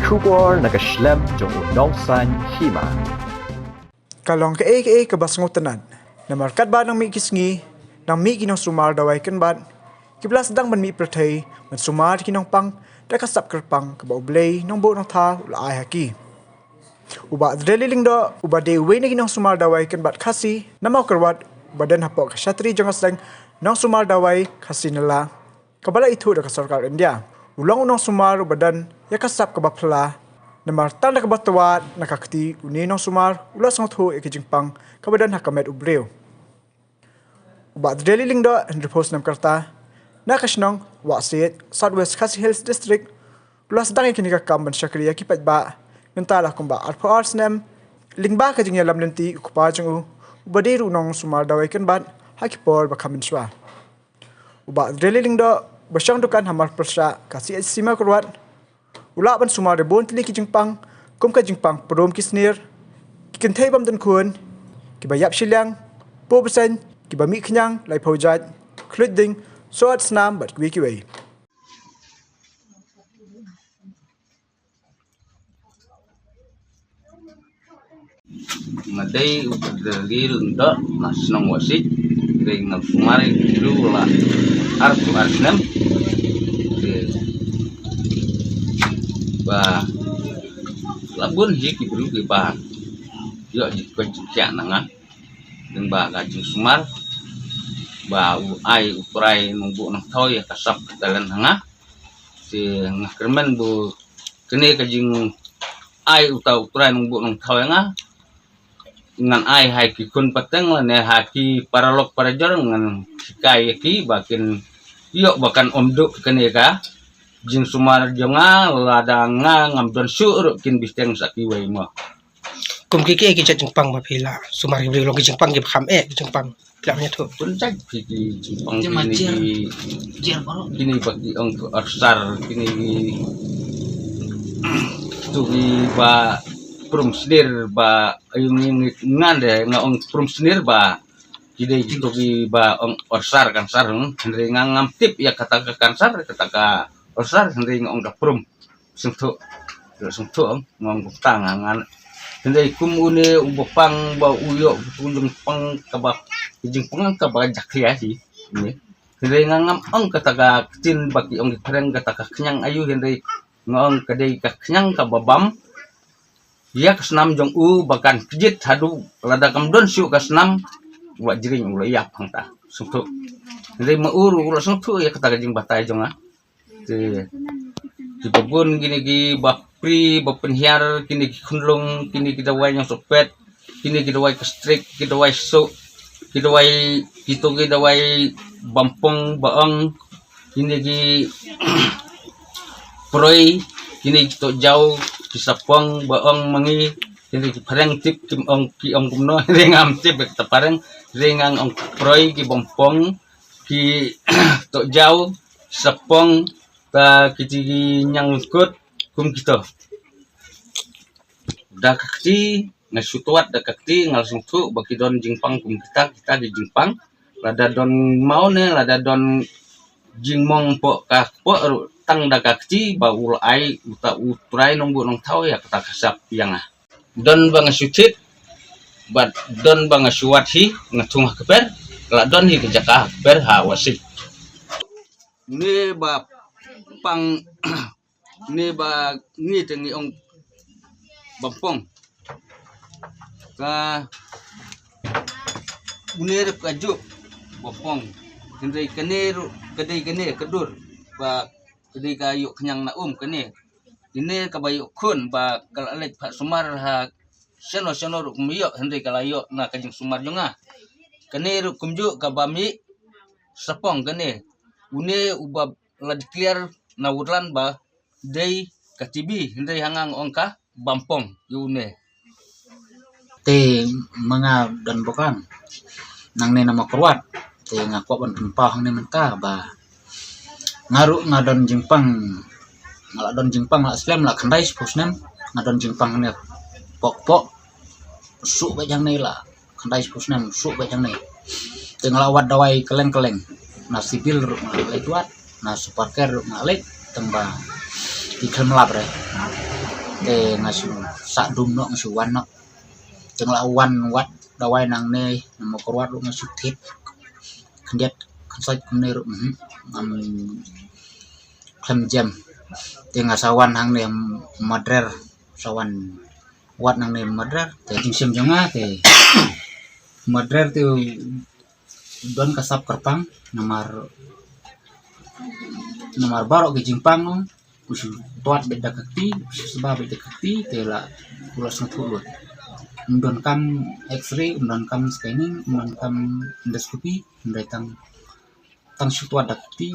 Shubor nakaslem jong unongsan hima. Kalong ke kabasngutenan na markat ba ng mi kisngi ng mi kinong sumar daway kan bat kiblas dang man mi pertay man sumar kinong pang dakasap kerpang kabaublay ng buo ng ta ulay haki uba dreliling do uba de way na kinong sumar daway kan bat kasi na mau kerwat badan hapok kasyatri jong aslang ng sumar daway kasi nila kabala itu da sarkar India ulang unong sumar badan yakasap kabapla na martan na kabatawat nakakti uninong sumar ulas ng thu ikijingpang kabadan hakamet ubreo. Uba dreliling do and repose nam karta nakasnong wasit Southwest Khasi Hills District ulas dangi kinikakam ban syakriya kipat ba mentala kumba arpo arts nem lingba kajing yalam lenti ukupa jang ubadiru nong sumar dawai kan ban hakipor bakamin swa. Uba dreliling do basyang dukan hamar persya kasi sima kurwat ulaban sumar de bon tili kijingpang kum kijingpang prom kisnir kikentay bam dan kun kibayap silang pobesan kibami knyang lai pojat kluding soat snam bat wikiway Madai udagir untuk nasional wasit dengan kemarin dulu lah artu arsenal ba labun hik dulu ke ba yo jiko jikya nanga dengan ba gajing sumar ba ai uprai nunggu nang toy kasap dalan hanga si ngakermen bu kene kajing ai utau uprai nunggu nang toy nga ngan ai hai ki kun pateng la ne haki paralok parajor ngan kai ki bakin yo bakan omduk kene ka jing sumar jonga lada nga ngam don sur kin bisteng saki wai mo kum kiki ki jingpang ba phila sumar ri lo ki jingpang ki kham jingpang klapnya tu pun cak ki jingpang kini bagi ong arsar kini tu ba prum snir ba ayung ngande ngaong prum snir ba kidai gitu ba ong orsar kan sar henry ngam tip ya kata kan sar kata orsar henry ngong da prum sungtu ngong tangan henry kum une ubopang ba uyo tunjung pang kabak jing pang kabak jakya hi ini henry ngam ong kata tin baki ong pereng kata kenyang ayu henry ngong kadai kenyang kababam dia kesenam jong bahkan kejit hadu lada kamdon siu kesenam buat jering ulah ya pangta sungtu dari mauru ulah sungtu ya kata gajing batai jong di babun gini gi bapri bapenhiar kini gi kunlung kini kita wai yang sopet kini kita wai kestrik kita wai so kita wai bampong baang kini gi proi kini kita jauh kisapong baong mangi jadi parang tip ki ong kumno ringam tip ta parang ringang ong proi ki bompong ki to jauh sapong ta kiti nyang kut kum kita dak kakti ngasutuat dak kakti ngalsung tu baki don jingpang kum kita di jingpang lada don mau ne lada don jingmong po ka po tang dakakti baul ai uta utrai nunggu nong tau ya kata kasap yang don bang sutit bat don bang suat hi ngatung keper la don hi kejaka ber ha wasit ni ba pang ni ba ni tengi ong bampong ka unir kaju bampong hendai kadai kene kedur ba jadi kayu kenyang na kene ini kabayu kun ba kalalek pak sumar ha seno ru kumiyo hendai kalayo na kajing sumar jonga kene ru kumju kabami sapong kene une ubab ladikliar na wurlan ba dei katibi hendai hangang ongka bampong yune te mga dan bukan nang ne nama kurwat te ngako ban pempah ne menta ba ngaru ngadon jingpang ngaladon jingpang la islam la khandai spusnem ngadon jingpang ne pok su ba jang ne la khandai spusnem su ba jang ne te ngalawat dawai keleng na sipil ru ngalai tuat na superker ru ngalai tembang ikal melap re te ngasu sak dum no ngasu wan no teng la wan wat dawai nang ne namo korwat lu ngasu tip kendiat kensai kumne ru klem jam te ngasawan hang ne madrer sawan wat nang ne madrer te jingsim jonga te madrer te don kasap kerpang nomor barok ke jingpang no usu tuat beda kakti sebab beda kakti tela pulas ngetulut undon kam x-ray undon kam scanning undon kam endoscopy undon tang sutuat dakti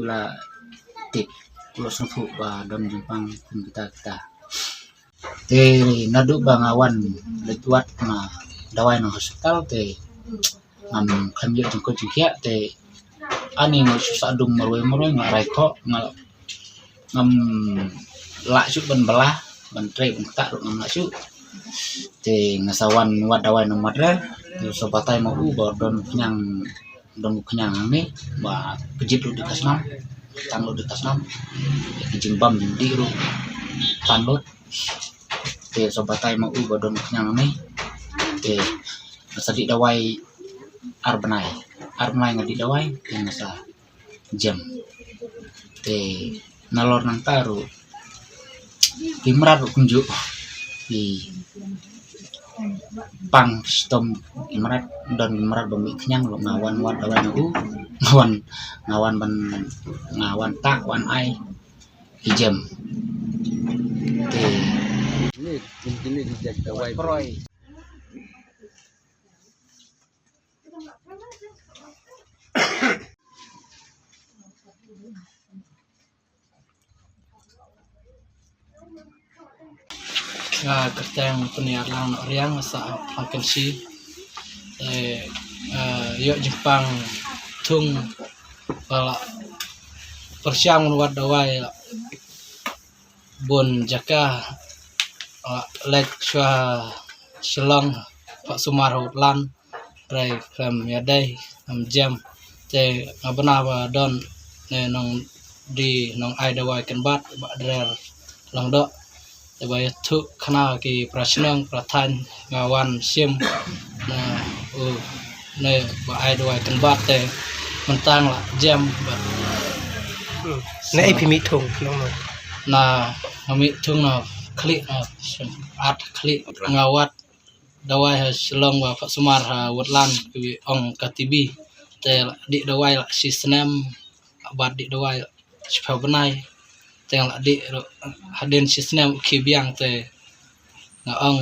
la tip pulas ngetut ba don jingpang kita te nadu bangawan letuat na dawai no hospital te kami jengko jengkia te ani ngo susah dum maroi ngarai kok ngam lak su ban belah ban tre ban tak ngam lak su te ngasawan wat dawai no madre te sobatai mau ba don kenyang ni ba kejit lu di kasnam tang lu di kasnam kijing bam di ru tanlut te sobatai mau ba don kenyang ni te sadi dawai arbnai ngadi dawai te ngasa jam te nalor nang taru imrat kunjuk di pang stom imrat dan imrat bumi kenyang lo ngawan wat dawai nu ngawan tak wan ai hijam te ini dijak dawai proy kertang peniaran riang sa akan si yuk Jepang tung pala persiang wat dawai bon jaka lek shwa shilong pak sumar hutlan rai from yadai jam te abana ba don ne nong di nong ai dawai kan bat ba drer long do te ba thu khana ki prashnang prathan ngawan sim na ne ba ai dawai kan bat te mentang la jam ba na ai phi mi thong nong no na ngami thung na klik at klik ngawat dawai ha selong wa pak sumar ha wetlan ki ong katibi te di dawai la sistem abad di dawai chpa banai te la di haden sistem ki biang te nga ong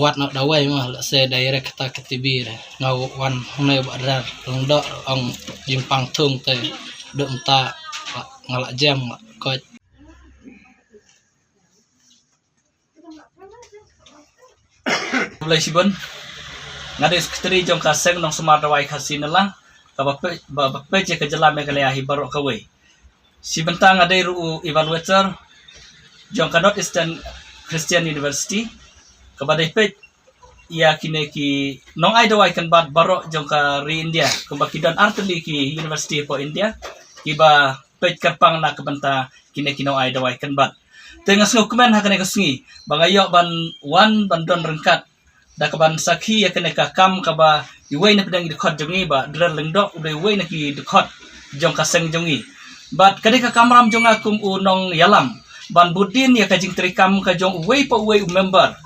wat na dawai ma la se direct ta katibi re ngawan ne ba dar long do ong jimpang thung te dum ta ngala jam ko Mulai sibon ngade sekretari jong kaseng nong semar dawai kasinala bape je kejela mekalaya hibarok kawe si bentang ngade ru evaluator jong ka North Eastern Christian University kabadai pe ia kine ki nong ai dawai kan bat barok jong ka ri India kumbakidon artli ki University po India kiba pe kapang na kabanta kine ki nong ai dawai kan bat tengas ngokumen hakane kasungi bangayo ban wan bandon rengkat da kaban sakhi yakane ka kam kaba iway na pedang dikot jongi ba drer lengdok udah iway na ki dikot jong kaseng jongi bat kade ka kamram jonga kum unong yalam ban budin ya kajing trikam ka jong uway pa uway member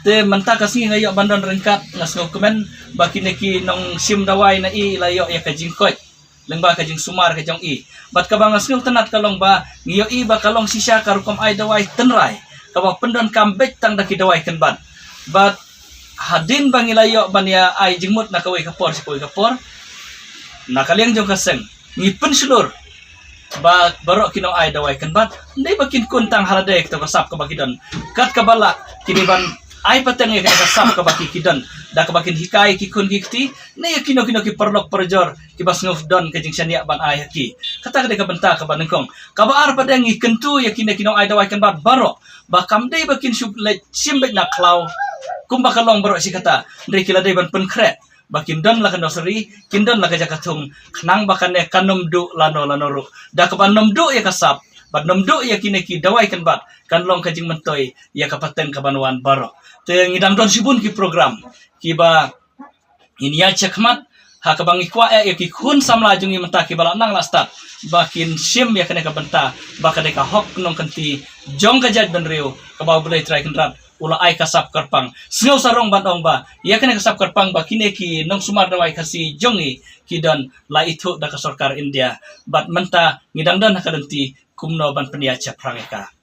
te menta kasungi ngayo bandon rengkat ngas ngokumen bakine ki nong sim dawai na i layo ya kajing kot lengba kajing sumar kajong i bat kabang ngas tenat kalong ba ngiyo i ba kalong sisya karukom ai dawai tenrai kaba pendon kambek tang daki dawai kan bat hadin bangilayo bania ai jingmut na kawai kapor si kawai kapor na kaliang jong kaseng ngipen sulur ba barok kinong ai dawai kan bat ndai bakin kuntang haladek to kasap ka bakidon kat kabala kiniban ai pateng ya kasap ka bakidon da ka bakin hikai ki kun gikti ne ya kino ki perlok perjor ki bas ngufdon ka jing syania ban ai haki kata ka benta ka banengkong kabar padang ikentu ya kinong ai dawai kan bat barok ba kamdai bakin sublet simbek na klau kumba kalong barok si kata ndai kila dai ban pen kret bakin don la kanosari kindon la kajakatung kenang bakan ne kanum du lano ru da ka ban nom du ya kasap bat nomdo ya kini ki dawai kan bat kan long kajing mentoi ya kapaten kabanuan baro te ngidang don sibun ki program ki ba ini ya cekmat ha kabang ikwa ya ki kun samla jungi menta ki bala nang la start bakin sim ya kene ka benta bakade ka hok nong kanti jong ka jaj benreu ka ba bulai try kan ula ai kasap kerpang sengau sarong bandong ba ya kene kasap kerpang ba kine ki nong sumar dawai kasi jongi ki dan la itu da ka sarkar India bat menta ngidang dan ka denti kumno ban peniaca prangeka